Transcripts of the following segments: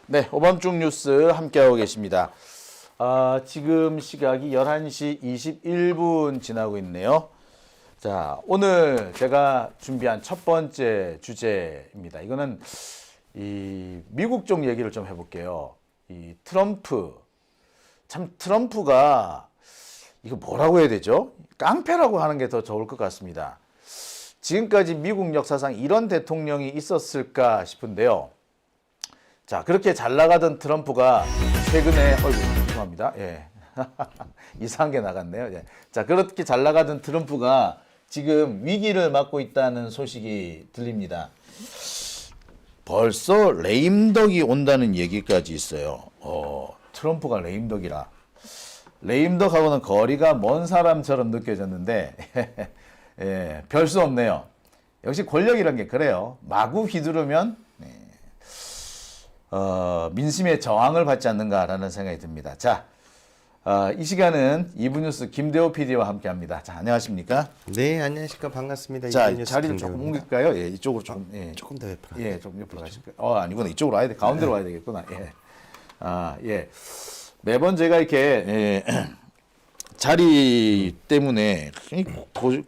네, 오밤중 뉴스 함께하고 계십니다. 지금 시각이 11시 21분 지나고 있네요. 자, 오늘 제가 준비한 첫 번째 주제입니다. 이거는 이 미국 쪽 얘기를 좀 해볼게요. 이 트럼프. 참 트럼프가 이거 뭐라고 해야 되죠? 깡패라고 하는 게 더 좋을 것 같습니다. 지금까지 미국 역사상 이런 대통령이 있었을까 싶은데요. 자, 그렇게 잘 나가던 트럼프가 최근에, 죄송합니다. 예. 이상한 게 나갔네요. 예. 자, 그렇게 잘 나가던 트럼프가 지금 위기를 맞고 있다는 소식이 들립니다. 벌써 레임덕이 온다는 얘기까지 있어요. 트럼프가 레임덕이라. 레임덕하고는 거리가 먼 사람처럼 느껴졌는데, 예, 별 수 없네요. 역시 권력이란 게 그래요. 마구 휘두르면, 민심의 저항을 받지 않는가라는 생각이 듭니다. 자, 이 시간은 이브뉴스 김대호 PD와 함께 합니다. 자, 안녕하십니까? 네, 안녕하십니까. 반갑습니다. 자, 이브뉴스 자리를 조금 옮길까요? 예, 이쪽으로 좀. 예. 조금 더 옆으로. 예, 좀 옆으로 가실까요? 아니구나. 이쪽으로 와야 돼. 가운데로 와야 되겠구나. 예. 예. 매번 제가 이렇게, 자리 때문에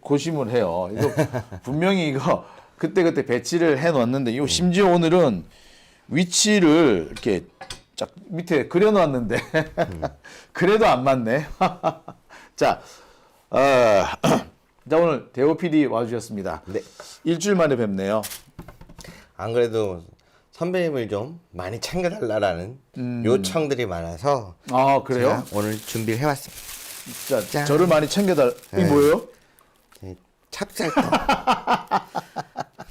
고심을 해요. 이거 분명히 이거 그때그때 배치를 해 놨는데, 이거 심지어 오늘은 위치를 이렇게 쫙 밑에 그려 놨는데, 그래도 안 맞네. 자, 자, 오늘 대호 PD 와주셨습니다. 네. 일주일 만에 뵙네요. 안 그래도 선배님을 좀 많이 챙겨달라는 요청들이 많아서 아, 그래요? 제가 오늘 준비를 해왔습니다. 자, 짠. 저를 많이 챙겨달. 이게 네. 뭐예요? 네, 찹쌀떡.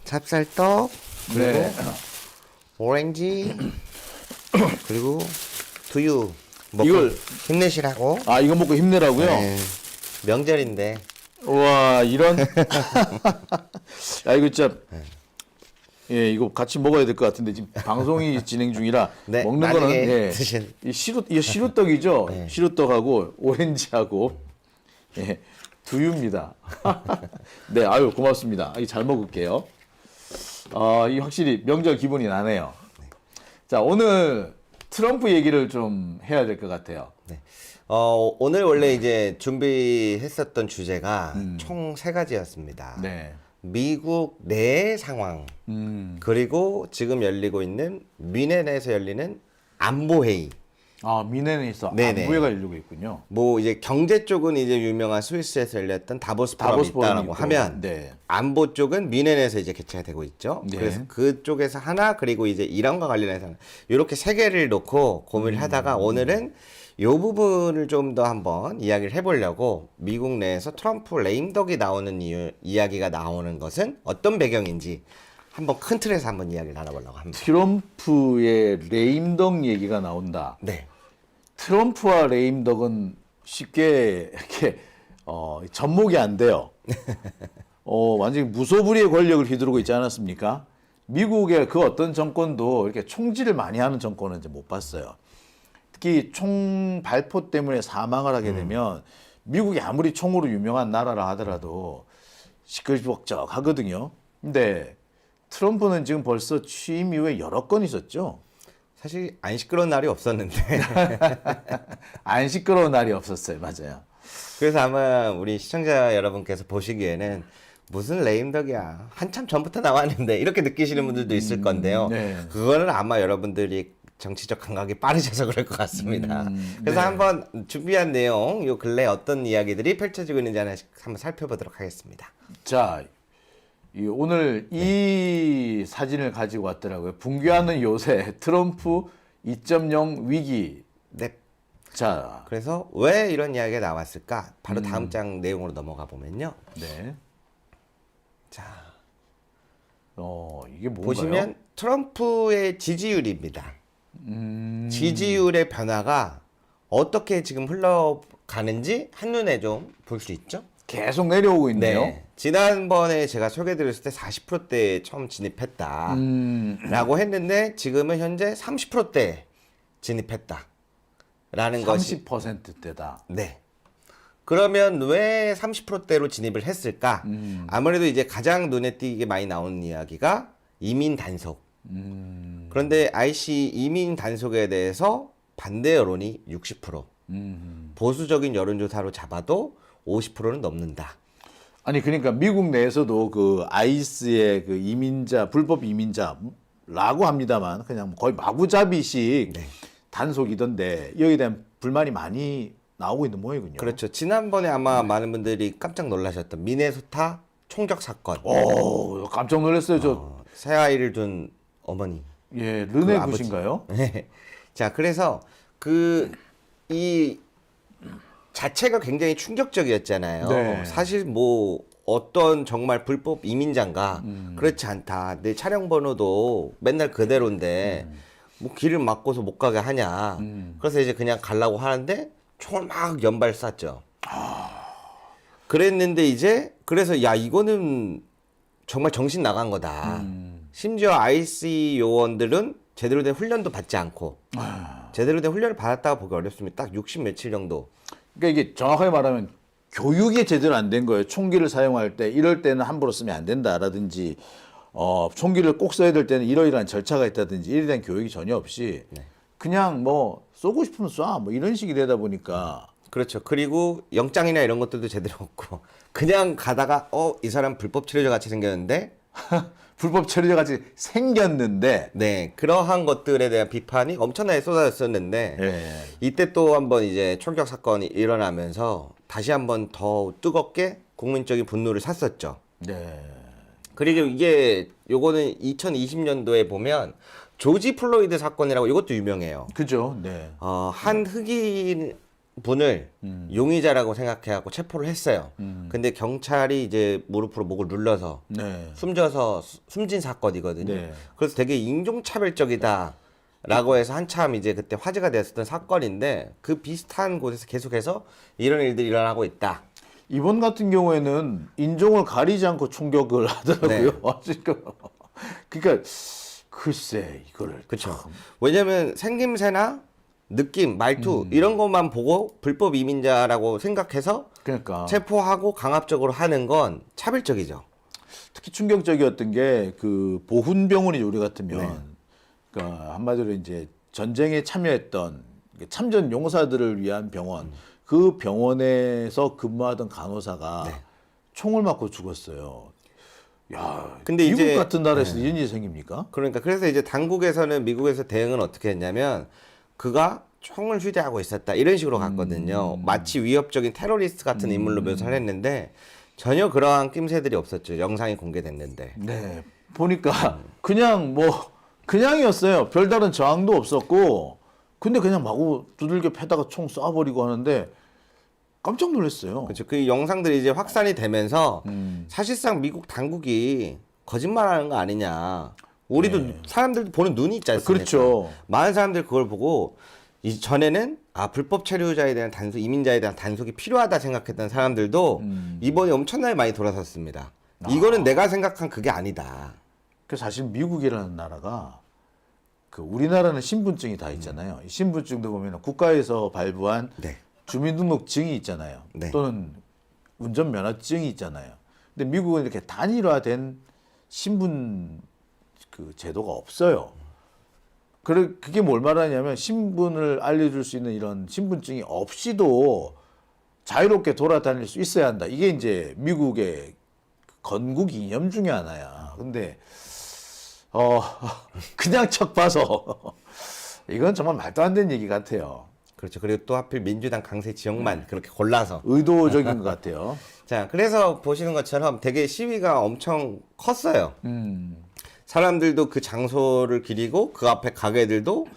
찹쌀떡. 그리고 네. 오렌지. 그리고 두유. 먹고 이걸- 힘내시라고. 아, 이거 먹고 힘내라고요? 네, 명절인데. 와, 이런. 야, 이거 진짜. 예, 이거 같이 먹어야 될 것 같은데 지금 방송이 진행 중이라 네, 먹는 나중에 거는 예, 드신- 이게 시루떡이죠. 네. 시루떡하고 오렌지하고 예, 두유입니다. 네, 아유 고맙습니다. 잘 먹을게요. 이 확실히 명절 기분이 나네요. 자, 오늘 트럼프 얘기를 좀 해야 될 것 같아요. 네. 오늘 원래 이제 준비했었던 주제가 총 3가지였습니다. 네. 미국 내 상황, 그리고 지금 열리고 있는 미넨에서 열리는 안보회의. 미네에 있어 네네. 안보회가 열리고 있군요. 뭐 이제 경제 쪽은 이제 유명한 스위스에서 열렸던 다보스 포럼이 다보스 포럼이 있다라고 있고, 하면 네. 안보 쪽은 미넨에서 이제 개최가 되고 있죠. 네. 그래서 그쪽에서 하나, 그리고 이제 이란과 관련해서 이렇게 3개를 놓고 고민을 하다가 오늘은 요 부분을 좀 더 한번 이야기를 해보려고 미국 내에서 트럼프 레임덕이 나오는 이야기가 나오는 것은 어떤 배경인지 한번 큰 틀에서 한번 이야기를 나눠보려고 합니다. 트럼프의 레임덕 얘기가 나온다. 네. 트럼프와 레임덕은 쉽게 이렇게 접목이 안 돼요. 완전히 무소불위의 권력을 휘두르고 있지 않았습니까? 미국의 그 어떤 정권도 이렇게 총질을 많이 하는 정권은 이제 못 봤어요. 특히 총 발포 때문에 사망을 하게 되면 미국이 아무리 총으로 유명한 나라라 하더라도 시끌벅적 하거든요. 근데 트럼프는 지금 벌써 취임 이후에 여러 건 있었죠. 사실 안 시끄러운 날이 없었는데 안 시끄러운 날이 없었어요. 맞아요. 그래서 아마 우리 시청자 여러분께서 보시기에는 무슨 레임덕이야 한참 전부터 나왔는데 이렇게 느끼시는 분들도 있을 건데요. 네. 그거는 아마 여러분들이 정치적 감각이 빠르셔서 그럴 것 같습니다. 그래서 네. 한번 준비한 내용 요 근래 어떤 이야기들이 펼쳐지고 있는지 하나씩 한번 살펴보도록 하겠습니다. 자, 오늘 이 사진을 가지고 왔더라고요. 붕괴하는 요새 트럼프 2.0 위기. 네. 자, 그래서 왜 이런 이야기가 나왔을까? 바로 다음 장 내용으로 넘어가 보면요. 네. 자, 이게 뭔가요? 보시면 트럼프의 지지율입니다. 지지율의 변화가 어떻게 지금 흘러가는지 한눈에 좀 볼 수 있죠? 계속 내려오고 있네요. 네. 지난번에 제가 소개해드렸을 때 40%대에 처음 진입했다. 라고 했는데 지금은 현재 30%대에 진입했다. 라는 것이. 30%대다. 네. 그러면 왜 30%대로 진입을 했을까? 아무래도 이제 가장 눈에 띄게 많이 나오는 이야기가 이민 단속. 그런데 IC 이민 단속에 대해서 반대 여론이 60%. 보수적인 여론조사로 잡아도 50%는 넘는다. 아니 그러니까 미국 내에서도 그 아이스의 그 이민자 불법 이민자라고 합니다만 그냥 거의 마구잡이식 네. 단속이던데 여기에 대한 불만이 많이 나오고 있는 모양이군요. 그렇죠. 지난번에 아마 많은 분들이 깜짝 놀라셨던 미네소타 총격 사건. 오, 깜짝 놀랐어요. 저 새 아이를 둔 어머니. 예, 르네 아버지. 굿인가요? 자, 그래서 이 자체가 굉장히 충격적이었잖아요. 네. 사실 뭐 어떤 정말 불법 이민자인가 그렇지 않다. 내 차량 번호도 맨날 그대로인데 뭐 길을 막고서 못 가게 하냐. 그래서 이제 그냥 가려고 하는데 총을 막 연발 쐈죠. 그랬는데 이제 그래서 야 이거는 정말 정신 나간 거다. 심지어 IC 요원들은 제대로 된 훈련도 받지 않고 제대로 된 훈련을 받았다고 보기 어렵습니다. 딱 60 며칠 정도. 그러니까 이게 정확하게 말하면 교육이 제대로 안 된 거예요. 총기를 사용할 때 이럴 때는 함부로 쓰면 안 된다라든지 총기를 꼭 써야 될 때는 이러이러한 절차가 있다든지 이에 대한 교육이 전혀 없이 그냥 뭐 쏘고 싶으면 쏴 뭐 이런 식이 되다 보니까 그렇죠. 그리고 영장이나 이런 것들도 제대로 없고 그냥 가다가 이 사람 불법 치료자 같이 생겼는데 불법 체류자 같이 생겼는데 네 그러한 것들에 대한 비판이 엄청나게 쏟아졌었는데 예. 이때 또 한번 이제 총격 사건이 일어나면서 다시 한번 더 뜨겁게 국민적인 분노를 샀었죠. 네. 그리고 이게 요거는 2020년도에 보면 조지 플로이드 사건이라고 이것도 유명해요. 그죠. 네. 한 흑인 분을 용의자라고 생각해갖고 체포를 했어요. 근데 경찰이 이제 무릎으로 목을 눌러서 네. 숨져서 숨진 사건이거든요. 네. 그래서 되게 인종차별적이다라고 해서 한참 이제 그때 화제가 됐었던 사건인데 그 비슷한 곳에서 계속해서 이런 일들이 일어나고 있다. 이번 같은 경우에는 인종을 가리지 않고 총격을 하더라고요. 네. 지금. 그러니까 글쎄 이거를 그렇죠. 참. 왜냐면 생김새나 느낌, 말투 이런 것만 보고 불법 이민자라고 생각해서 그러니까 체포하고 강압적으로 하는 건 차별적이죠. 특히 충격적이었던 게 그 보훈병원이 우리 같으면 그러니까 한마디로 이제 전쟁에 참여했던 참전 용사들을 위한 병원 그 병원에서 근무하던 간호사가 총을 맞고 죽었어요. 야, 근데 미국 이제- 같은 나라에서 이런 일이 생깁니까? 그러니까 그래서 이제 당국에서는 미국에서 대응은 어떻게 했냐면 그가 총을 휴대하고 있었다 이런 식으로 갔거든요. 마치 위협적인 테러리스트 같은 인물로 묘사를 했는데 전혀 그러한 낌새들이 없었죠. 영상이 공개됐는데. 네, 보니까 그냥 뭐 그냥이었어요. 별다른 저항도 없었고, 근데 그냥 마구 두들겨 패다가 총 쏴버리고 하는데 깜짝 놀랐어요. 그렇죠. 그 영상들이 이제 확산이 되면서 사실상 미국 당국이 거짓말하는 거 아니냐. 우리도 사람들도 보는 눈이 있지 않습니까? 그렇죠. 많은 사람들이 그걸 보고 전에는 불법 체류자에 대한 단속, 이민자에 대한 단속이 필요하다 생각했던 사람들도 이번에 엄청나게 많이 돌아섰습니다. 이거는 내가 생각한 그게 아니다. 그 사실 미국이라는 나라가 그 우리나라는 신분증이 다 있잖아요. 이 신분증도 보면 국가에서 발부한 네. 주민등록증이 있잖아요. 네. 또는 운전면허증이 있잖아요. 근데 미국은 이렇게 단일화된 신분 그 제도가 없어요. 그게 뭘 말하냐면 신분을 알려줄 수 있는 이런 신분증이 없이도 자유롭게 돌아다닐 수 있어야 한다. 이게 이제 미국의 건국 이념 중에 하나야. 근데 그냥 척 봐서 이건 정말 말도 안 되는 얘기 같아요. 그렇죠. 그리고 또 하필 민주당 강세 지역만 그렇게 골라서. 의도적인 것 같아요. 자, 그래서 보시는 것처럼 되게 시위가 엄청 컸어요. 사람들도 그 장소를 기리고 그 앞에 가게들도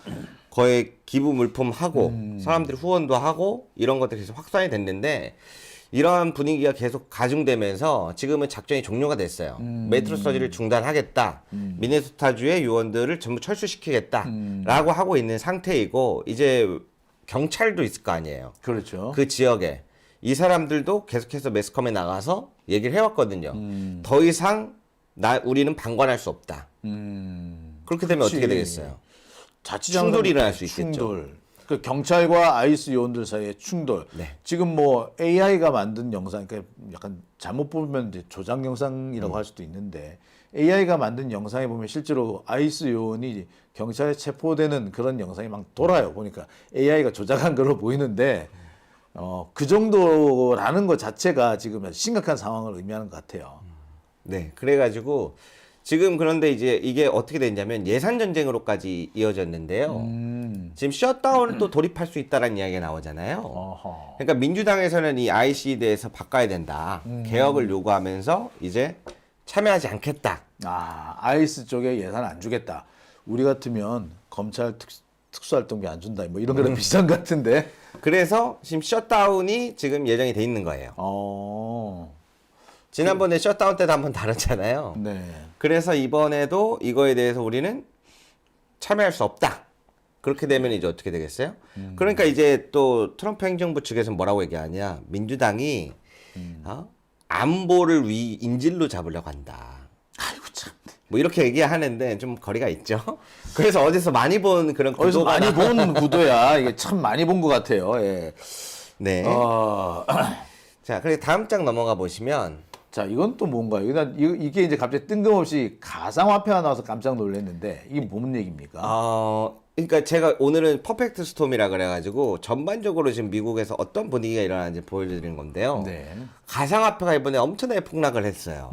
거의 기부 물품하고 사람들이 후원도 하고 이런 것들이 계속 확산이 됐는데 이러한 분위기가 계속 가중되면서 지금은 작전이 종료가 됐어요. 메트로 서지를 중단하겠다. 미네소타주의 요원들을 전부 철수시키겠다라고 하고 있는 상태이고 이제 경찰도 있을 거 아니에요. 그렇죠. 그 지역에 이 사람들도 계속해서 매스컴에 나가서 얘기를 해왔거든요. 더 이상 우리는 방관할 수 없다. 그렇게 되면 그치. 어떻게 되겠어요? 자치장소 충돌이 일어날 수 있겠죠. 충돌. 그 경찰과 아이스 요원들 사이의 충돌. 네. 지금 뭐 AI가 만든 영상, 그러니까 약간 잘못 보면 이제 조작 영상이라고 할 수도 있는데 AI가 만든 영상에 보면 실제로 아이스 요원이 경찰에 체포되는 그런 영상이 막 돌아요. 보니까 AI가 조작한 걸로 보이는데 그 정도라는 것 자체가 지금 심각한 상황을 의미하는 것 같아요. 네, 그래가지고 지금 그런데 이제 이게 어떻게 됐냐면 예산 전쟁으로까지 이어졌는데요. 지금 셧다운을 또 돌입할 수 있다라는 이야기가 나오잖아요. 어허. 그러니까 민주당에서는 이 IC에 대해서 바꿔야 된다. 개혁을 요구하면서 이제 참여하지 않겠다. 아이스 쪽에 예산 안 주겠다. 우리 같으면 검찰 특수활동비 안 준다. 뭐 이런 거랑 비슷한 것 같은데. 그래서 지금 셧다운이 지금 예정이 돼 있는 거예요. 지난번에 셧다운 때도 한번 다뤘잖아요. 네. 그래서 이번에도 이거에 대해서 우리는 참여할 수 없다. 그렇게 되면 이제 어떻게 되겠어요? 그러니까 이제 또 트럼프 행정부 측에서 뭐라고 얘기하냐. 민주당이 안보를 인질로 잡으려고 한다. 아이고 참. 뭐 이렇게 얘기하는데 좀 거리가 있죠. 그래서 어디서 많이 본 그런 어디서 구도가 많이 본 구도야. 이게 참 많이 본 것 같아요. 예. 네. 자, 그리고 다음 장 넘어가 보시면 자, 이건 또 뭔가요? 이게 이제 갑자기 뜬금없이 가상화폐가 나와서 깜짝 놀랐는데 이게 무슨 얘기입니까? 그러니까 제가 오늘은 퍼펙트 스톰이라 그래가지고 전반적으로 지금 미국에서 어떤 분위기가 일어나는지 보여드리는 건데요. 네. 가상화폐가 이번에 엄청나게 폭락을 했어요.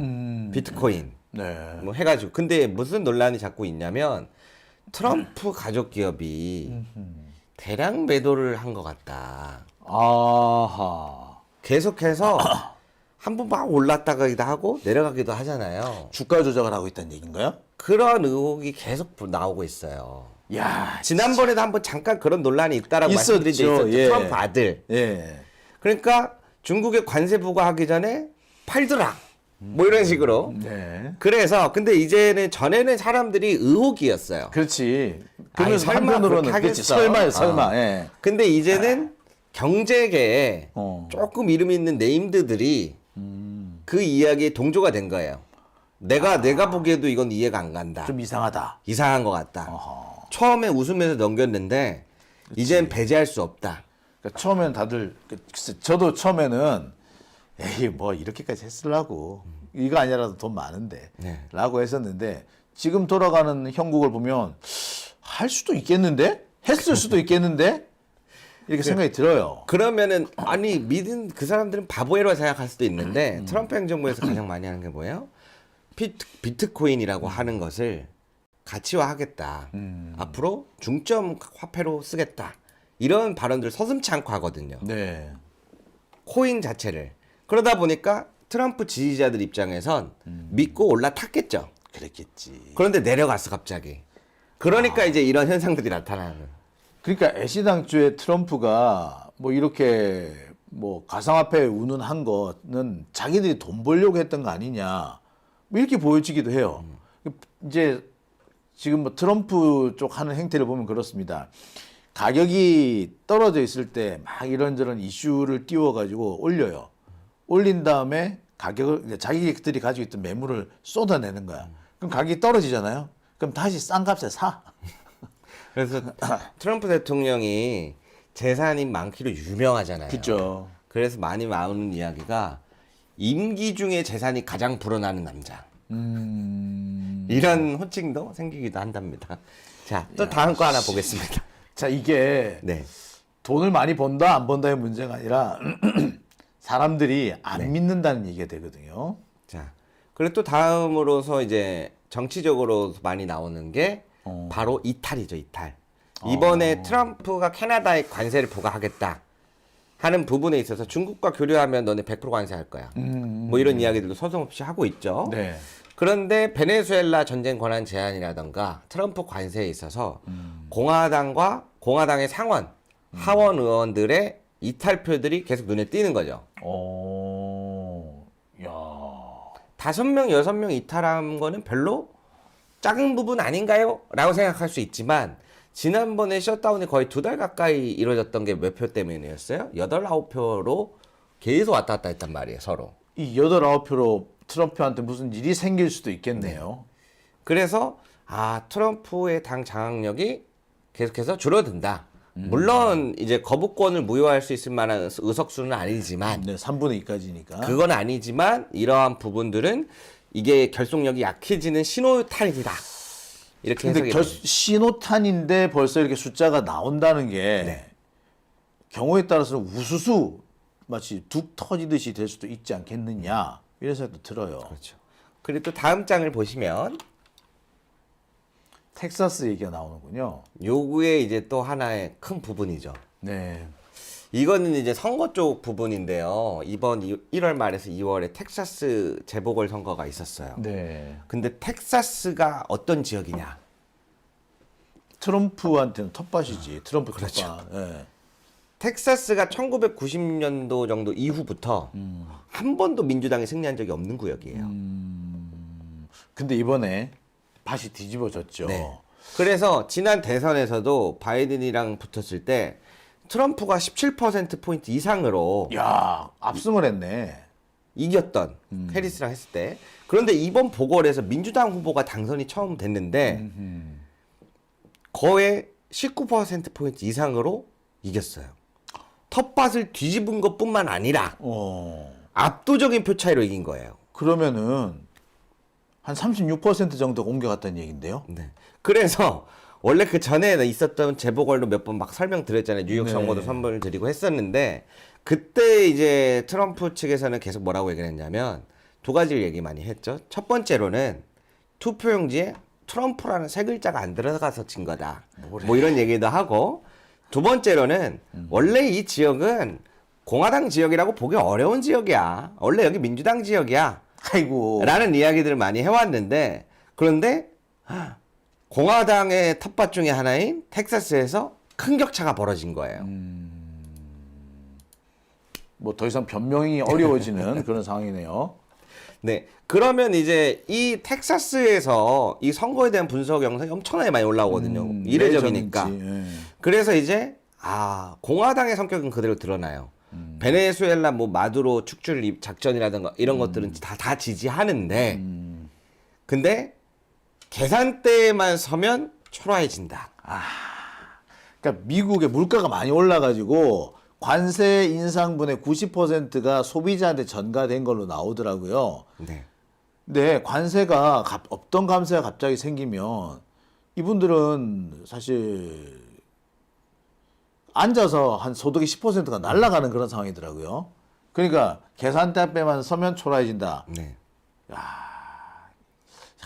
비트코인 네. 뭐 해가지고 근데 무슨 논란이 자꾸 있냐면 트럼프 가족 기업이 대량 매도를 한 것 같다. 아하. 계속해서 한 번 막 올랐다가기도 하고 내려가기도 하잖아요. 주가 조작을 하고 있다는 얘기인가요? 그런 의혹이 계속 나오고 있어요. 야, 지난번에도 한번 잠깐 그런 논란이 있다라고 있었죠. 말씀드린 적 있었죠. 예. 트럼프 아들. 예. 그러니까 중국에 관세 부과하기 전에 팔더라. 뭐 이런 식으로. 네. 그래서 근데 이제는 전에는 사람들이 의혹이었어요. 아니, 그렇지. 그러면서 설마 한편으로는 그렇게 그렇지. 하겠어? 설마요, 설마. 예. 근데 이제는 경제계에 조금 이름 있는 네임드들이 그 이야기에 동조가 된 거예요. 내가 보기에도 이건 이해가 안 간다. 좀 이상하다. 이상한 것 같다. 어허. 처음에 웃으면서 넘겼는데 이젠 배제할 수 없다. 그러니까 처음엔 다들 글쎄, 저도 처음에는 에이 뭐 이렇게까지 했으려고 이거 아니라도 돈 많은데 네. 라고 했었는데 지금 돌아가는 형국을 보면 할 수도 있겠는데? 했을 수도 있겠는데? 이렇게 생각이 들어요. 그러면은 아니 믿은 그 사람들은 바보라고 생각할 수도 있는데 트럼프 행정부에서 가장 많이 하는 게 뭐예요? 비트코인이라고 하는 것을 가치화하겠다. 앞으로 중점 화폐로 쓰겠다. 이런 발언들 서슴지 않고 하거든요. 네. 코인 자체를. 그러다 보니까 트럼프 지지자들 입장에선 믿고 올라탔겠죠. 그랬겠지. 그런데 내려갔어 갑자기. 그러니까 이제 이런 현상들이 나타나는. 그러니까 애시당초에 트럼프가 뭐 이렇게 뭐 가상화폐 운운한 거는 자기들이 돈 벌려고 했던 거 아니냐 뭐 이렇게 보여지기도 해요. 이제 지금 뭐 트럼프 쪽 하는 행태를 보면 그렇습니다. 가격이 떨어져 있을 때 막 이런저런 이슈를 띄워가지고 올려요. 올린 다음에 가격을 자기들이 가지고 있던 매물을 쏟아내는 거야. 그럼 가격이 떨어지잖아요. 그럼 다시 싼 값에 사. 그래서 트럼프 대통령이 재산이 많기로 유명하잖아요. 그죠. 그래서 많이 나오는 이야기가 임기 중에 재산이 가장 불어나는 남자. 이런 호칭도 생기기도 한답니다. 자, 또 다음 거 하나 보겠습니다. 자, 이게 네. 돈을 많이 번다 안 번다의 문제가 아니라 사람들이 안 믿는다는 얘기가 되거든요. 자, 그리고 또 다음으로서 이제 정치적으로 많이 나오는 게 바로 이탈이죠, 이탈. 이번에 트럼프가 캐나다에 관세를 부과하겠다 하는 부분에 있어서 중국과 교류하면 너네 100% 관세할 거야. 뭐 이런 이야기들도 서슴없이 하고 있죠. 네. 그런데 베네수엘라 전쟁 권한 제한이라던가 트럼프 관세에 있어서 공화당의 상원, 하원 의원들의 이탈표들이 계속 눈에 띄는 거죠. 야. 5명, 6명 이탈한 거는 별로 작은 부분 아닌가요? 라고 생각할 수 있지만 지난번에 셧다운이 거의 2달 가까이 이루어졌던 게 몇 표 때문이었어요? 8, 9표로 계속 왔다 갔다 했단 말이에요, 서로. 이 8, 9표로 트럼프한테 무슨 일이 생길 수도 있겠네요. 그래서 트럼프의 당 장악력이 계속해서 줄어든다. 물론 이제 거부권을 무효할 수 있을 만한 의석수는 아니지만 네, 3분의 2까지니까. 그건 아니지만 이러한 부분들은 이게 결속력이 약해지는 신호탄이다. 이렇게 근데 해석이 됩니다. 신호탄인데 벌써 이렇게 숫자가 나온다는 게 네. 경우에 따라서는 우수수 마치 둑 터지듯이 될 수도 있지 않겠느냐 이런 생각도 들어요. 그렇죠. 그리고 또 다음 장을 보시면 텍사스 얘기가 나오는군요. 요구의 이제 또 하나의 큰 부분이죠. 네. 이거는 이제 선거 쪽 부분인데요. 이번 1월 말에서 2월에 텍사스 재보궐 선거가 있었어요. 네. 근데 텍사스가 어떤 지역이냐? 트럼프한테는 텃밭이지. 트럼프 그렇죠. 텃밭. 예. 텍사스가 1990년도 정도 이후부터 한 번도 민주당이 승리한 적이 없는 구역이에요. 근데 이번에 밭이 뒤집어졌죠. 네. 그래서 지난 대선에서도 바이든이랑 붙었을 때 트럼프가 17%포인트 이상으로 야, 압승을 했네. 이겼던 해리스랑 했을 때. 그런데 이번 보궐에서 민주당 후보가 당선이 처음 됐는데 거의 19%포인트 이상으로 이겼어요. 텃밭을 뒤집은 것뿐만 아니라 압도적인 표 차이로 이긴 거예요. 그러면은 한 36% 정도가 옮겨갔다는 얘긴데요. 네. 그래서 원래 그 전에 있었던 재보궐로 몇 번 막 설명드렸잖아요. 뉴욕 네. 선거도 선물을 드리고 했었는데 그때 이제 트럼프 측에서는 계속 뭐라고 얘기를 했냐면 두 가지를 얘기 많이 했죠. 첫 번째로는 투표용지에 트럼프라는 세 글자가 안 들어가서 진 거다. 뭐 이런 얘기도 하고 두 번째로는 원래 이 지역은 공화당 지역이라고 보기 어려운 지역이야. 원래 여기 민주당 지역이야. 아이고. 라는 이야기들을 많이 해왔는데 그런데 공화당의 텃밭 중에 하나인 텍사스에서 큰 격차가 벌어진 거예요. 뭐 더 이상 변명이 어려워지는 그런 상황이네요. 네. 그러면 이제 이 텍사스에서 이 선거에 대한 분석 영상이 엄청나게 많이 올라오거든요. 이례적이니까. 왜 저런지, 예. 그래서 이제 공화당의 성격은 그대로 드러나요. 베네수엘라 뭐 마두로 축출 작전이라든가 이런 것들은 다 지지하는데 근데 계산대에만 서면 초라해진다. 그러니까 미국의 물가가 많이 올라가지고 관세 인상분의 90%가 소비자한테 전가된 걸로 나오더라고요. 네. 근데 관세가 없던 감세가 갑자기 생기면 이분들은 사실 앉아서 한 소득의 10%가 날아가는 그런 상황이더라고요. 그러니까 계산대 앞에만 서면 초라해진다. 네.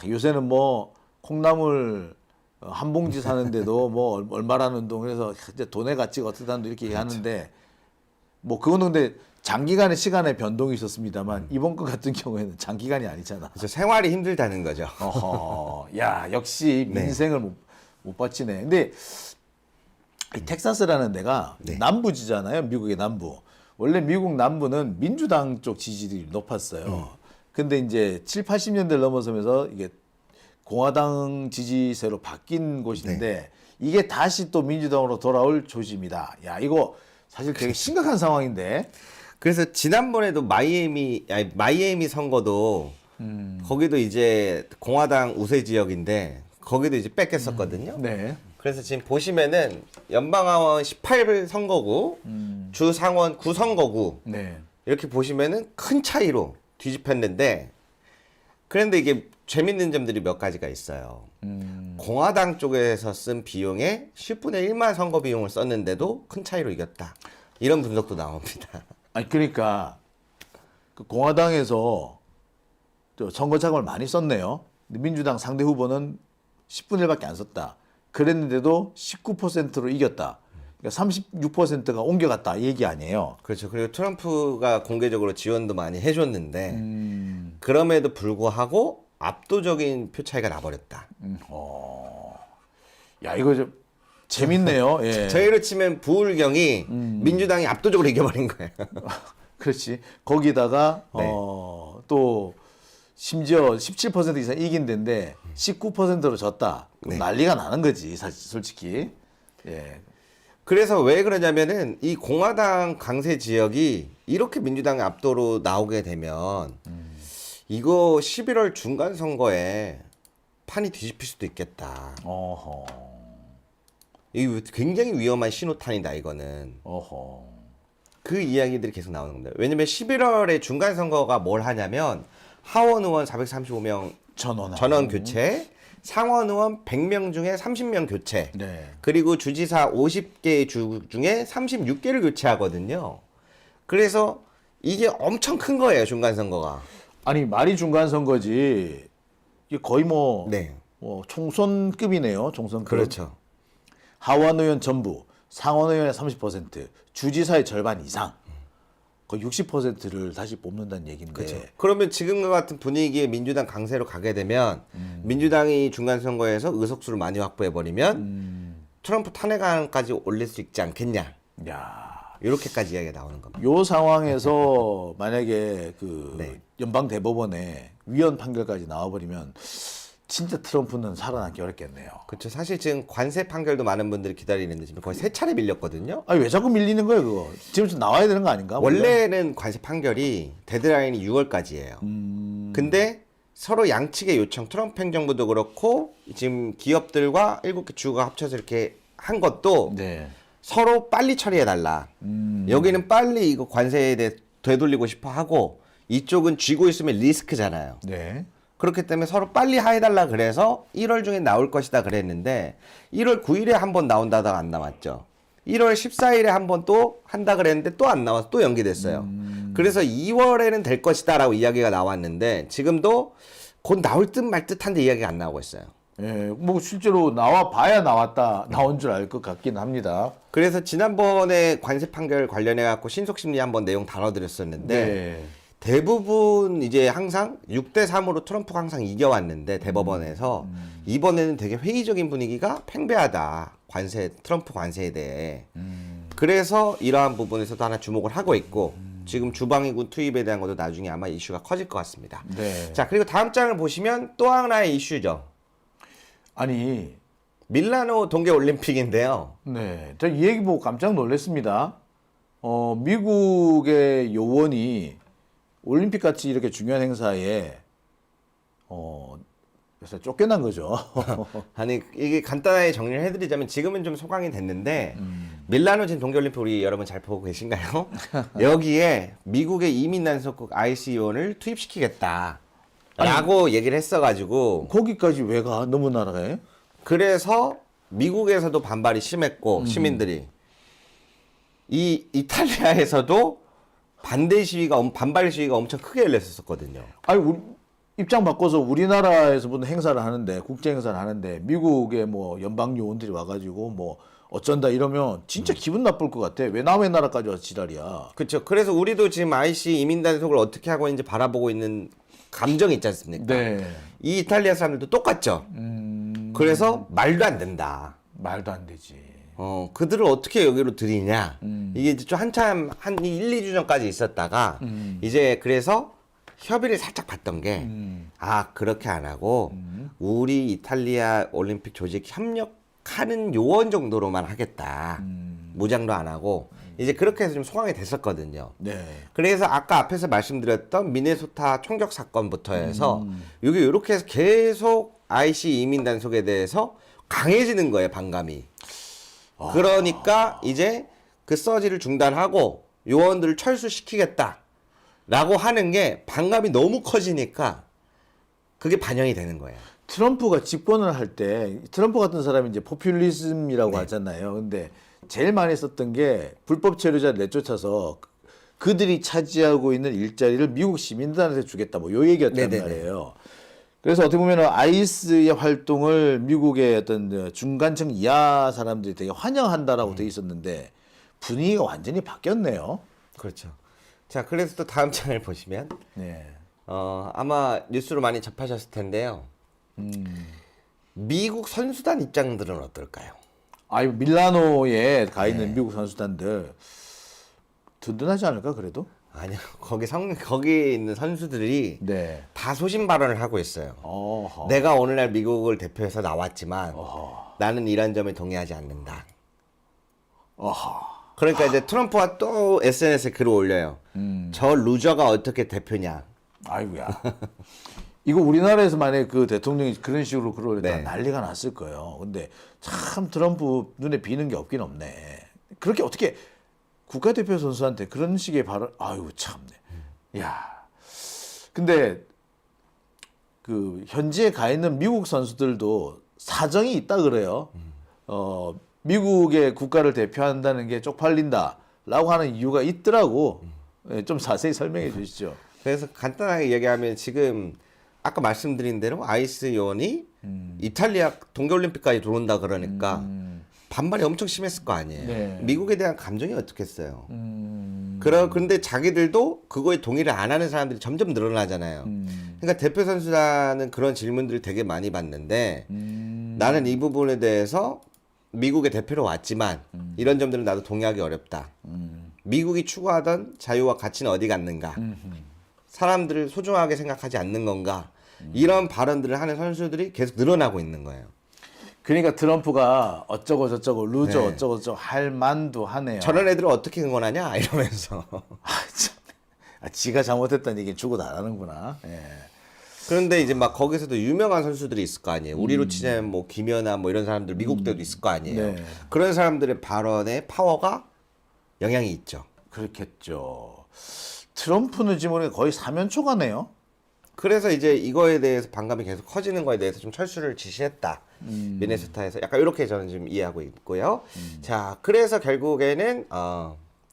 요새는 뭐 콩나물 한 봉지 사는데도 뭐 얼마라는 돈 그래서 이제 돈의 가치가 어떻다는 이렇게 얘기하는데 뭐 그거는 근데 장기간의 시간의 변동이 있었습니다만 이번 것 같은 경우에는 장기간이 아니잖아. 그래서 생활이 힘들다는 거죠. 어허, 야 역시 네. 민생을 못 바치네. 근데 이 텍사스라는 데가 네. 남부지잖아요. 미국의 남부. 원래 미국 남부는 민주당 쪽 지지율이 높았어요. 근데 이제 7, 80년대를 넘어서면서 이게 공화당 지지세로 바뀐 곳인데 네. 이게 다시 또 민주당으로 돌아올 조짐이다. 야 이거 사실 되게 심각한 상황인데. 그래서 지난번에도 마이애미 선거도 거기도 이제 공화당 우세 지역인데 거기도 이제 뺏겼었거든요. 네. 그래서 지금 보시면은 연방하원 18 선거구, 주상원 9 선거구 네. 이렇게 보시면은 큰 차이로 뒤집혔는데 그런데 이게 재밌는 점들이 몇 가지가 있어요. 공화당 쪽에서 쓴 비용의 10분의 1만 선거 비용을 썼는데도 큰 차이로 이겼다. 이런 분석도 나옵니다. 아니 그러니까 그 공화당에서 또 선거 자금을 많이 썼네요. 근데 민주당 상대 후보는 10분의 1밖에 안 썼다. 그랬는데도 19%로 이겼다. 그러니까 36%가 옮겨갔다 이 얘기 아니에요. 그렇죠. 그리고 트럼프가 공개적으로 지원도 많이 해줬는데 그럼에도 불구하고 압도적인 표 차이가 나버렸다. 야 이거 좀 재밌네요. 예. 저희로 치면 부울경이 민주당이 압도적으로 이겨버린 거예요. 그렇지. 거기다가 네. 또 심지어 17% 이상 이긴 데인데 19%로 졌다. 그럼 네. 난리가 나는 거지 사실 솔직히. 예. 그래서 왜 그러냐면은 이 공화당 강세 지역이 이렇게 민주당의 압도로 나오게 되면 이거 11월 중간 선거에 판이 뒤집힐 수도 있겠다. 어허. 이 굉장히 위험한 신호탄이다 이거는. 어허. 그 이야기들이 계속 나오는 겁니다. 왜냐면 11월에 중간 선거가 뭘 하냐면 하원 의원 435명 전원 교체, 상원 의원 100명 중에 30명 교체. 네. 그리고 주지사 50개 주 중에 36개를 교체하거든요. 그래서 이게 엄청 큰 거예요, 중간 선거가. 아니 말이 중간 선거지. 이게 거의 뭐, 네. 뭐 총선급이네요. 총선급. 그렇죠. 하원 의원 전부, 상원 의원의 30%, 주지사의 절반 이상. 거의 60%를 다시 뽑는다는 얘기인데. 그렇죠. 그러면 지금과 같은 분위기에 민주당 강세로 가게 되면 민주당이 중간 선거에서 의석수를 많이 확보해 버리면 트럼프 탄핵안까지 올릴 수 있지 않겠냐. 야. 이렇게까지 이야기가 나오는 겁니다. 요 상황에서 만약에 그 네. 연방 대법원에 위헌 판결까지 나와버리면 진짜 트럼프는 살아남기 어렵겠네요. 그렇죠. 사실 지금 관세 판결도 많은 분들이 기다리는데 지금 거의 3차례 밀렸거든요. 아니 왜 자꾸 밀리는 거예요 그거? 지금 좀 나와야 되는 거 아닌가? 원래는 관세 판결이 데드라인이 6월까지예요. 근데 서로 양측의 요청, 트럼프 행정부도 그렇고 지금 기업들과 7개 주가 합쳐서 이렇게 한 것도 네. 서로 빨리 처리해달라. 여기는 빨리 이거 관세에 대해 되돌리고 싶어 하고 이쪽은 쥐고 있으면 리스크잖아요. 네. 그렇기 때문에 서로 빨리 해달라 그래서 1월 중에 나올 것이다 그랬는데 1월 9일에 한 번 나온다다가 안 나왔죠. 1월 14일에 한 번 또 한다 그랬는데 또 안 나와서 또 연기됐어요. 그래서 2월에는 될 것이다라고 이야기가 나왔는데 지금도 곧 나올 듯 말 듯한데 이야기가 안 나오고 있어요. 예, 뭐 실제로 나와 봐야 나온 줄 알 것 같긴 합니다. 그래서 지난번에 관세 판결 관련해 갖고 신속심리 한번 내용 다뤄드렸었는데 네. 대부분 이제 항상 6대 3으로 트럼프가 항상 이겨왔는데 대법원에서 이번에는 되게 회의적인 분위기가 팽배하다. 트럼프 관세에 대해. 그래서 이러한 부분에서도 하나 주목을 하고 있고 지금 주방위군 투입에 대한 것도 나중에 아마 이슈가 커질 것 같습니다. 네. 자, 그리고 다음 장을 보시면 또 하나의 이슈죠. 아니, 밀라노 동계올림픽인데요. 네, 저 이 얘기 보고 깜짝 놀랐습니다. 미국의 요원이 올림픽 같이 이렇게 중요한 행사에 그래서 쫓겨난 거죠. 아니 이게 간단하게 정리를 해드리자면 지금은 좀 소강이 됐는데 밀라노 지금 동계올림픽 우리 여러분 잘 보고 계신가요? 여기에 미국의 이민 난소국 ICO를 투입시키겠다라고 얘기를 했어가지고 거기까지 왜 가? 너무 나라에? 그래서 미국에서도 반발이 심했고 시민들이 이 이탈리아에서도 반발 시위가 엄청 크게 열렸었거든요. 아니 입장 바꿔서 우리나라에서 무슨 행사를 하는데 국제 행사를 하는데 미국의 뭐 연방 요원들이 와가지고 뭐 어쩐다 이러면 진짜 기분 나쁠 것 같아. 왜 남의 나라까지 와서 지랄이야. 그렇죠. 그래서 우리도 지금 IC 이민 단속을 어떻게 하고 있는지 바라보고 있는 감정이 있지 않습니까? 네. 이 이탈리아 사람들도 똑같죠. 그래서 말도 안 된다. 말도 안 되지. 그들을 어떻게 여기로 들이냐. 이게 이제 좀 한참 한 1, 2주 전까지 있었다가 이제 그래서 협의를 살짝 봤던 게 그렇게 안 하고 우리 이탈리아 올림픽 조직 협력하는 요원 정도로만 하겠다. 무장도 안 하고 이제 그렇게 해서 좀 소강이 됐었거든요. 네. 그래서 아까 앞에서 말씀드렸던 미네소타 총격 사건부터 해서 이게 이렇게 해서 계속 IC 이민 단속에 대해서 강해지는 거예요, 반감이. 그러니까 이제 그 서지를 중단하고 요원들을 철수시키겠다라고 하는 게 반감이 너무 커지니까 그게 반영이 되는 거예요. 트럼프가 집권을 할 때 트럼프 같은 사람이 이제 포퓰리즘이라고 하잖아요. 근데 제일 많이 썼던 게 불법 체류자를 내쫓아서 그들이 차지하고 있는 일자리를 미국 시민들한테 주겠다. 뭐 요 얘기였단 말이에요. 그래서 어떻게 보면 아이스의 활동을 미국의 어떤 중간층 이하 사람들이 되게 환영한다라고 돼 있었는데 분위기가 완전히 바뀌었네요. 그렇죠. 자, 그래서 또 다음 장을 보시면 네. 아마 뉴스로 많이 접하셨을 텐데요. 미국 선수단 입장들은 어떨까요? 밀라노에 가 있는 미국 선수단들 든든하지 않을까 그래도? 아니요. 거기 있는 선수들이 네. 다 소신 발언을 하고 있어요. 어허. 내가 오늘날 미국을 대표해서 나왔지만 나는 이런 점에 동의하지 않는다. 그러니까 이제 트럼프가 또 SNS에 글을 올려요. 저 루저가 어떻게 대표냐. 아이고야. 이거 우리나라에서 만약에 그 대통령이 그런 식으로 글을 올렸다 네. 난리가 났을 거예요. 근데 참 트럼프 눈에 비는 게 없긴 없네. 그렇게 어떻게 국가대표 선수한테 그런 식의 발언, 아유 참네. 야. 근데 그 현지에 가 있는 미국 선수들도 사정이 있다 그래요. 미국의 국가를 대표한다는 게 쪽팔린다라고 하는 이유가 있더라고. 예, 좀 자세히 설명해 주시죠. 그래서 간단하게 얘기하면 지금 아까 말씀드린 대로 아이스 요원이 이탈리아 동계올림픽까지 들어온다 그러니까 반발이 엄청 심했을 거 아니에요. 네. 미국에 대한 감정이 어떻겠어요. 그런데 자기들도 그거에 동의를 안 하는 사람들이 점점 늘어나잖아요. 그러니까 대표 선수단은 그런 질문들을 되게 많이 받는데 나는 이 부분에 대해서 미국의 대표로 왔지만 이런 점들은 나도 동의하기 어렵다. 미국이 추구하던 자유와 가치는 어디 갔는가? 사람들을 소중하게 생각하지 않는 건가? 이런 발언들을 하는 선수들이 계속 늘어나고 있는 거예요. 그러니까 트럼프가 어쩌고 저쩌고 루저 네. 어쩌고 저쩌고 할 만도 하네요. 저런 애들을 어떻게 응원하냐? 이러면서. 지가 잘못했다는 얘기는 주고 나가는구나. 예. 그런데 이제 막 거기서도 유명한 선수들이 있을 거 아니에요. 우리로 치자면 뭐 김연아 뭐 이런 사람들 미국 때도 있을 거 아니에요. 네. 그런 사람들의 발언에 파워가 영향이 있죠. 그렇겠죠. 트럼프는 지금 거의 사면초가네요. 그래서 이제 이거에 대해서 반감이 계속 커지는 거에 대해서 좀 철수를 지시했다. 미네소타에서 약간 이렇게 저는 지금 이해하고 있고요. 자, 그래서 결국에는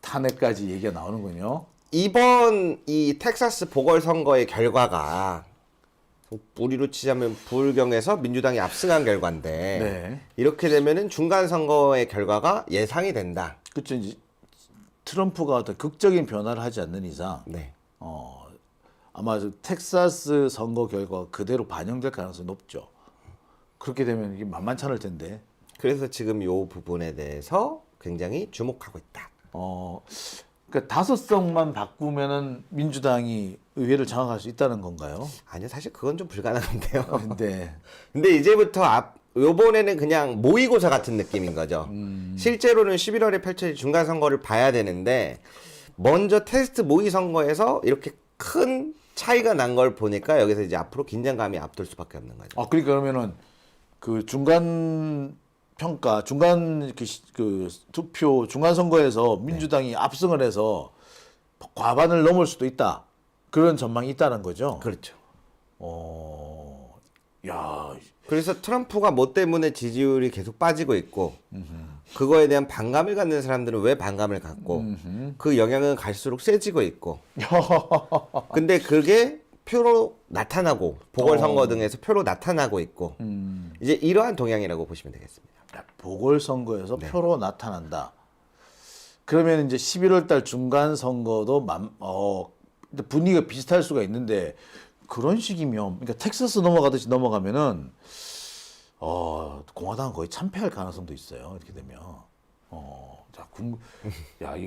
탄핵까지 얘기가 나오는군요. 이번 이 텍사스 보궐선거의 결과가 우리로 치자면 부울경에서 민주당이 압승한 결과인데 네. 이렇게 되면은 중간 선거의 결과가 예상이 된다. 그렇죠. 이제 트럼프가 어떤 극적인 변화를 하지 않는 이상 네. 아마 텍사스 선거 결과가 그대로 반영될 가능성이 높죠. 그렇게 되면 이게 만만치 않을 텐데. 그래서 지금 요 부분에 대해서 굉장히 주목하고 있다. 그러니까 5석만 바꾸면은 민주당이 의회를 장악할 수 있다는 건가요? 아니요, 사실 그건 좀 불가능한데요. 근데 근데 이제부터 요번에는 그냥 모의고사 같은 느낌인 거죠. 실제로는 11월에 펼쳐질 중간 선거를 봐야 되는데 먼저 테스트 모의 선거에서 이렇게 큰 차이가 난 걸 보니까 여기서 이제 앞으로 긴장감이 앞돌 수밖에 없는 거죠. 그러니까 그러면은 그 중간 평가, 중간 그 투표, 중간 선거에서 민주당이 압승을 해서 과반을 넘을 수도 있다. 그런 전망이 있다는 거죠. 그렇죠. 야, 그래서 트럼프가 뭐 때문에 지지율이 계속 빠지고 있고 그거에 대한 반감을 갖는 사람들은 왜 반감을 갖고 그 영향은 갈수록 세지고 있고 근데 그게 표로 나타나고 보궐선거 등에서 표로 나타나고 있고 이제 이러한 동향이라고 보시면 되겠습니다. 보궐선거에서 표로 나타난다. 그러면 이제 11월 달 중간 선거도 분위기가 비슷할 수가 있는데 그런 식이면 그러니까 텍사스 넘어가듯이 넘어가면은 공화당은 거의 참패할 가능성도 있어요. 이렇게 되면 이거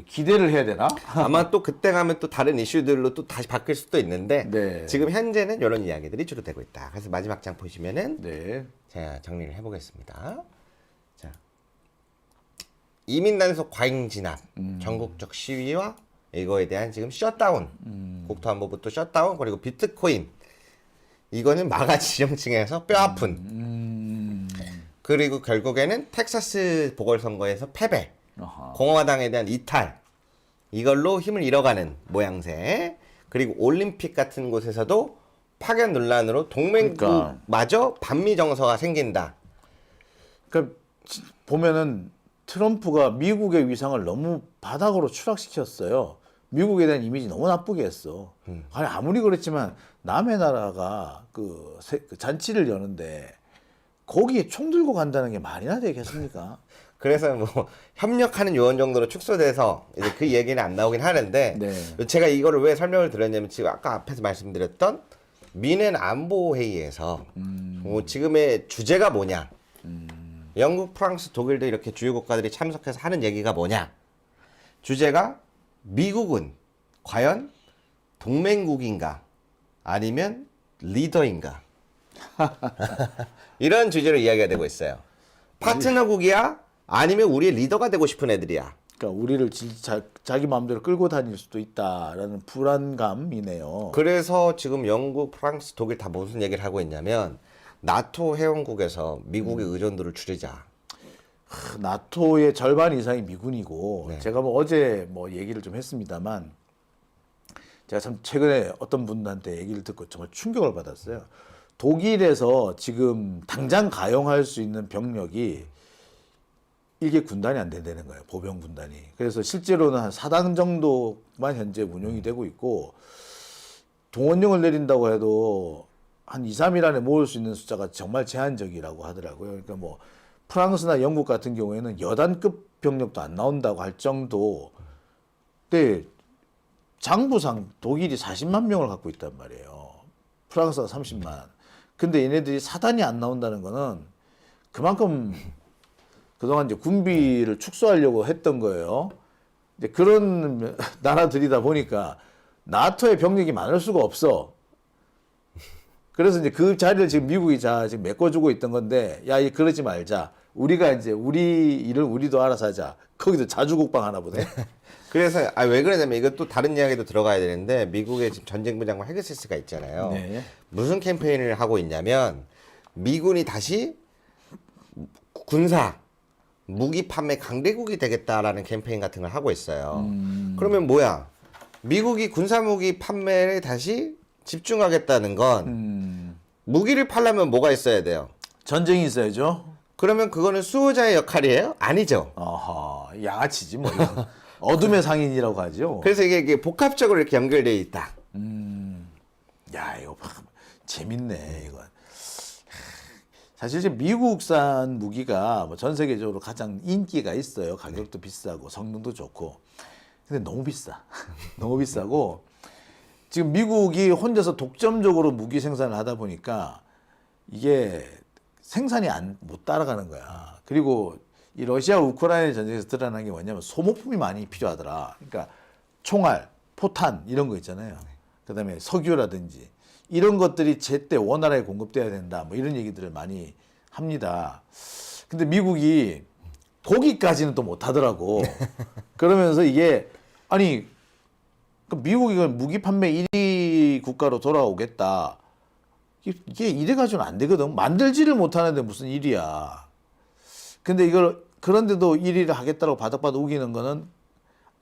기대를 해야 되나? 아마 또 그때 가면 또 다른 이슈들로 또 다시 바뀔 수도 있는데 네. 지금 현재는 이런 이야기들이 주로 되고 있다. 그래서 마지막 장 보시면은 네. 제가 정리를 해보겠습니다. 자, 이민 단속 과잉 진압, 전국적 시위와 이거에 대한 지금 셧다운, 국토안보부터 셧다운, 그리고 비트코인 이거는 마가 지정층에서 뼈 아픈. 그리고 결국에는 텍사스 보궐선거에서 패배, 공화당에 대한 이탈, 이걸로 힘을 잃어가는 모양새. 그리고 올림픽 같은 곳에서도 파견 논란으로 동맹국마저 반미 정서가 생긴다. 그러니까 보면은 트럼프가 미국의 위상을 너무 바닥으로 추락시켰어요. 미국에 대한 이미지 너무 나쁘게 했어. 아니 아무리 그랬지만 남의 나라가 그 잔치를 여는데 거기에 총 들고 간다는 게 말이나 되겠습니까? 그래서 뭐 협력하는 요원 정도로 축소돼서 이제 그 얘기는 안 나오긴 하는데 네. 제가 이거를 왜 설명을 드렸냐면 지금 아까 앞에서 말씀드렸던 미넨 안보 회의에서 지금의 주제가 뭐냐? 영국, 프랑스, 독일도 이렇게 주요 국가들이 참석해서 하는 얘기가 뭐냐? 주제가 미국은 과연 동맹국인가? 아니면 리더인가? 이런 주제로 이야기가 되고 있어요. 파트너국이야? 아니면 우리의 리더가 되고 싶은 애들이야? 그러니까 우리를 자기 마음대로 끌고 다닐 수도 있다라는 불안감이네요. 그래서 지금 영국, 프랑스, 독일 다 무슨 얘기를 하고 있냐면 나토 회원국에서 미국의 의존도를 줄이자. 나토의 절반 이상이 미군이고 네. 제가 뭐 어제 뭐 얘기를 좀 했습니다만 제가 참 최근에 어떤 분한테 얘기를 듣고 정말 충격을 받았어요. 독일에서 지금 당장 가용할 수 있는 병력이 이게 군단이 안 된다는 거예요. 보병 군단이. 그래서 실제로는 한 4단 정도만 현재 운용이 되고 있고 동원령을 내린다고 해도 한 2, 3일 안에 모을 수 있는 숫자가 정말 제한적이라고 하더라고요. 그러니까 뭐 프랑스나 영국 같은 경우에는 여단급 병력도 안 나온다고 할 정도. 근데 장부상 독일이 40만 명을 갖고 있단 말이에요. 프랑스가 30만. 근데 얘네들이 4단이 안 나온다는 거는 그만큼 그동안 이제 군비를 축소하려고 했던 거예요. 이제 그런 나라들이다 보니까 나토의 병력이 많을 수가 없어. 그래서 이제 그 자리를 지금 미국이 지금 메꿔주고 있던 건데, 야, 그러지 말자. 우리가 이제 우리 일을 우리도 알아서 하자. 거기도 자주국방 하나 보네. 그래서 왜 그러냐면 이것도 다른 이야기도 들어가야 되는데 미국의 지금 전쟁부 장관 헤그시스가 있잖아요. 네. 무슨 캠페인을 하고 있냐면 미군이 다시 군사 무기 판매 강대국이 되겠다라는 캠페인 같은 걸 하고 있어요. 그러면 뭐야? 미국이 군사 무기 판매에 다시 집중하겠다는 건 무기를 팔려면 뭐가 있어야 돼요? 전쟁이 있어야죠. 그러면 그거는 수호자의 역할이에요? 아니죠. 어허, 양아치지 뭐. 이건. 어둠의 상인이라고 하죠. 그래서 이게 복합적으로 이렇게 연결되어 있다. 야, 이거 재밌네, 이건. 사실 이제 미국산 무기가 뭐 전 세계적으로 가장 인기가 있어요. 가격도 비싸고 성능도 좋고. 근데 너무 비싸. 너무 비싸고 지금 미국이 혼자서 독점적으로 무기 생산을 하다 보니까 이게 생산이 못 따라가는 거야. 그리고 이 러시아 우크라이나 전쟁에서 드러난 게 뭐냐면 소모품이 많이 필요하더라. 그러니까 총알, 포탄 이런 거 있잖아요. 그다음에 석유라든지 이런 것들이 제때 원활하게 공급돼야 된다. 뭐 이런 얘기들을 많이 합니다. 근데 미국이 거기까지는 또 못하더라고. 그러면서 이게 아니 미국이 무기 판매 1위 국가로 돌아오겠다. 이게 이래 가지고는 안 되거든. 만들지를 못하는데 무슨 일이야. 근데 이걸 그런데도 1위를 하겠다고 바닥바닥 우기는 거는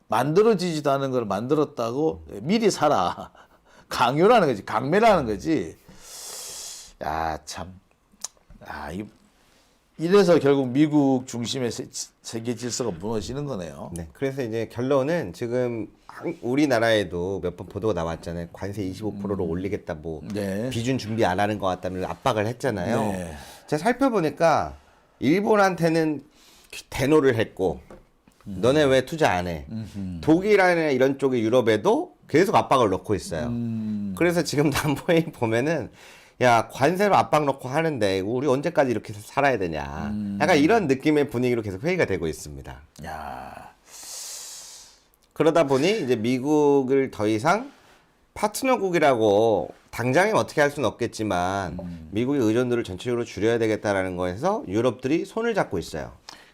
만들어지지도 않은 걸 만들었다고 미리 사라. 강요라는 거지. 강매라는 거지. 야, 참. 아, 이래서 결국 미국 중심의 세계 질서가 무너지는 거네요. 네. 그래서 이제 결론은 지금 우리나라에도 몇 번 보도가 나왔잖아요. 관세 25%로 올리겠다, 뭐 네. 비준 준비 안 하는 것 같다는 압박을 했잖아요. 네. 제가 살펴보니까 일본한테는 대노를 했고, 너네 왜 투자 안 해? 독일이나 이런 쪽의 유럽에도 계속 압박을 넣고 있어요. 그래서 지금 남부에 보면은 야, 관세로 압박 넣고 하는데 우리 언제까지 이렇게 살아야 되냐. 약간 이런 느낌의 분위기로 계속 회의가 되고 있습니다. 야. 그러다 보니 이제 미국을 더 이상 파트너국이라고 당장에 어떻게 할 수는 없겠지만 미국의 의존도를 전체적으로 줄여야 되겠다라는 거에서 유럽들이 손을 잡고 있어요.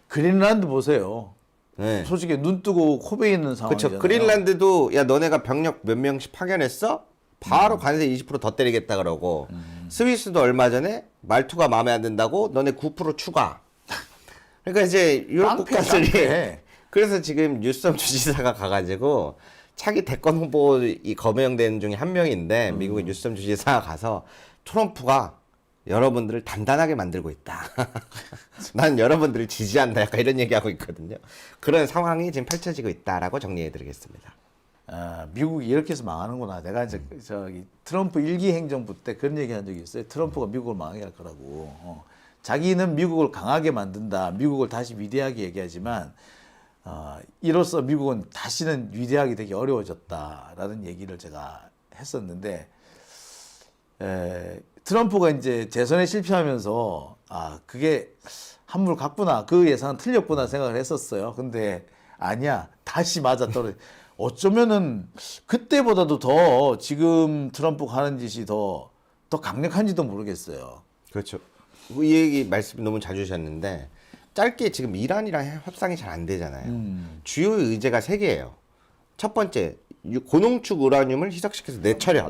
그린란드 보세요. 네. 솔직히 눈 뜨고 코베 있는 상황이잖아요. 그렇죠. 그린란드도 야 너네가 병력 몇 명씩 파견했어? 바로 관세 20%더 때리겠다 그러고 스위스도 얼마 전에 말투가 마음에 안 든다고 너네 9% 추가. 그러니까 이제 유럽 깡패, 국가들이 깡패. 그래서 지금 뉴섬 주지사가 가가지고 차기 대권 후보 이 거명되는 중에 한 명인데 미국의 뉴섬 주지사가 가서 트럼프가 여러분들을 단단하게 만들고 있다. 난 여러분들을 지지한다. 약간 이런 얘기하고 있거든요. 그런 상황이 지금 펼쳐지고 있다라고 정리해드리겠습니다. 아, 미국이 이렇게 해서 망하는구나. 내가 이제 저기 트럼프 1기 행정부 때 그런 얘기 한 적이 있어요. 트럼프가 미국을 망하게 할 거라고. 자기는 미국을 강하게 만든다. 미국을 다시 위대하게 얘기하지만 이로써 미국은 다시는 위대하게 되기 어려워졌다라는 얘기를 제가 했었는데 트럼프가 이제 재선에 실패하면서 그게 한물 갔구나. 그 예상은 틀렸구나 생각을 했었어요. 근데 아니야. 다시 맞아 떨어져. 어쩌면은 그때보다도 더 지금 트럼프가 하는 짓이 더 강력한지도 모르겠어요. 그렇죠. 이 얘기 말씀 너무 자주 하셨는데 짧게 지금 이란이랑 협상이 잘 안 되잖아요. 주요 의제가 세 개예요. 첫 번째, 고농축 우라늄을 희석시켜서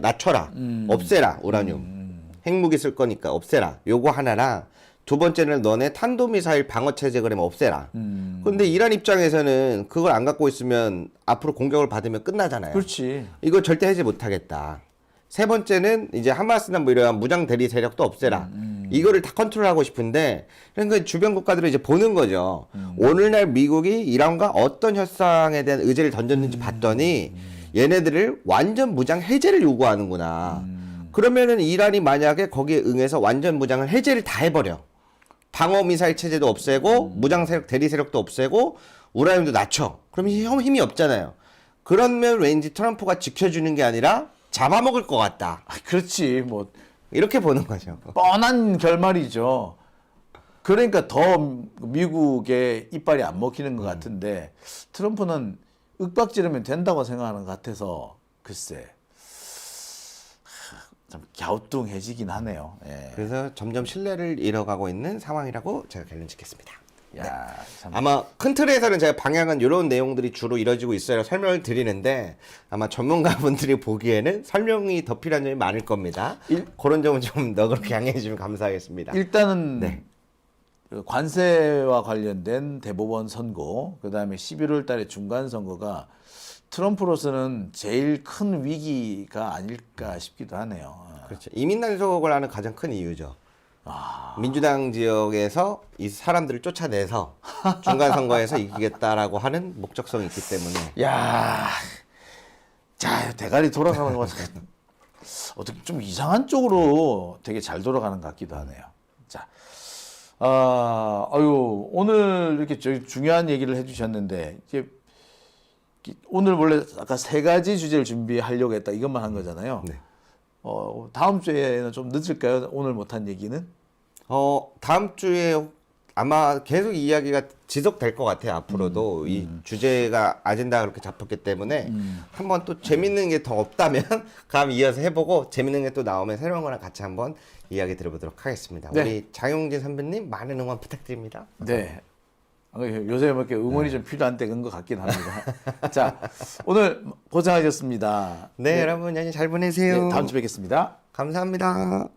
낮춰라, 없애라 우라늄. 핵무기 쓸 거니까 없애라. 요거 하나랑 두 번째는 너네 탄도미사일 방어체제 그러면 없애라. 근데 이란 입장에서는 그걸 안 갖고 있으면 앞으로 공격을 받으면 끝나잖아요. 그렇지. 이거 절대 해지 못하겠다. 세 번째는 이제 하마스나 뭐 이런 무장 대리 세력도 없애라. 이거를 다 컨트롤하고 싶은데 그러니까 주변 국가들은 이제 보는 거죠. 오늘날 미국이 이란과 어떤 협상에 대한 의제를 던졌는지 봤더니 얘네들을 완전 무장 해제를 요구하는구나. 그러면은 이란이 만약에 거기에 응해서 완전 무장을 해제를 다 해버려. 방어 미사일 체제도 없애고 무장 세력 대리 세력도 없애고 우라늄도 낮춰. 그러면 힘이 없잖아요. 그러면 왠지 트럼프가 지켜주는 게 아니라 잡아먹을 것 같다. 아, 그렇지. 뭐 이렇게 보는 거죠. 뻔한 결말이죠. 그러니까 더 미국의 이빨이 안 먹히는 것 같은데 트럼프는 윽박지르면 된다고 생각하는 것 같아서 글쎄 좀 갸우뚱해지긴 하네요. 예. 그래서 점점 신뢰를 잃어가고 있는 상황이라고 제가 결론 짓겠습니다. 야, 참. 아마 큰 틀에서는 제가 방향은 이런 내용들이 주로 이루어지고 있어요. 설명을 드리는데 아마 전문가분들이 보기에는 설명이 더 필요한 점이 많을 겁니다. 그런 점은 좀 너그럽게 양해해 주시면 감사하겠습니다. 일단은 네. 그 관세와 관련된 대법원 선고, 그다음에 11월 달에 중간 선거가 트럼프로서는 제일 큰 위기가 아닐까 싶기도 하네요. 그렇죠. 이민 단속을 하는 가장 큰 이유죠. 민주당 지역에서 이 사람들을 쫓아내서 중간 선거에서 이기겠다라고 하는 목적성이 있기 때문에 야, 자 대가리 돌아가는 것 어떻게 좀 이상한 쪽으로 되게 잘 돌아가는 것 같기도 하네요. 자, 아유 오늘 이렇게 저희 중요한 얘기를 해주셨는데 이제 오늘 원래 아까 세 가지 주제를 준비하려고 했다 이것만 한 거잖아요. 네. 다음 주에는 좀 늦을까요? 오늘 못한 얘기는? 다음 주에 아마 계속 이야기가 지속될 것 같아요. 앞으로도 이 주제가 아젠다가 그렇게 잡혔기 때문에 한번 또 재밌는 게 더 없다면 다음 이어서 해보고 재밌는 게 또 나오면 새로운 거랑 같이 한번 이야기 들어보도록 하겠습니다. 네. 우리 장용진 선배님 많은 응원 부탁드립니다. 네. 요새 뭐 이렇게 응원이 좀 필요한 때인 것 같긴 합니다. 자, 오늘 고생하셨습니다. 네, 여러분 연휴 잘 보내세요. 네, 다음 주에 뵙겠습니다. 감사합니다.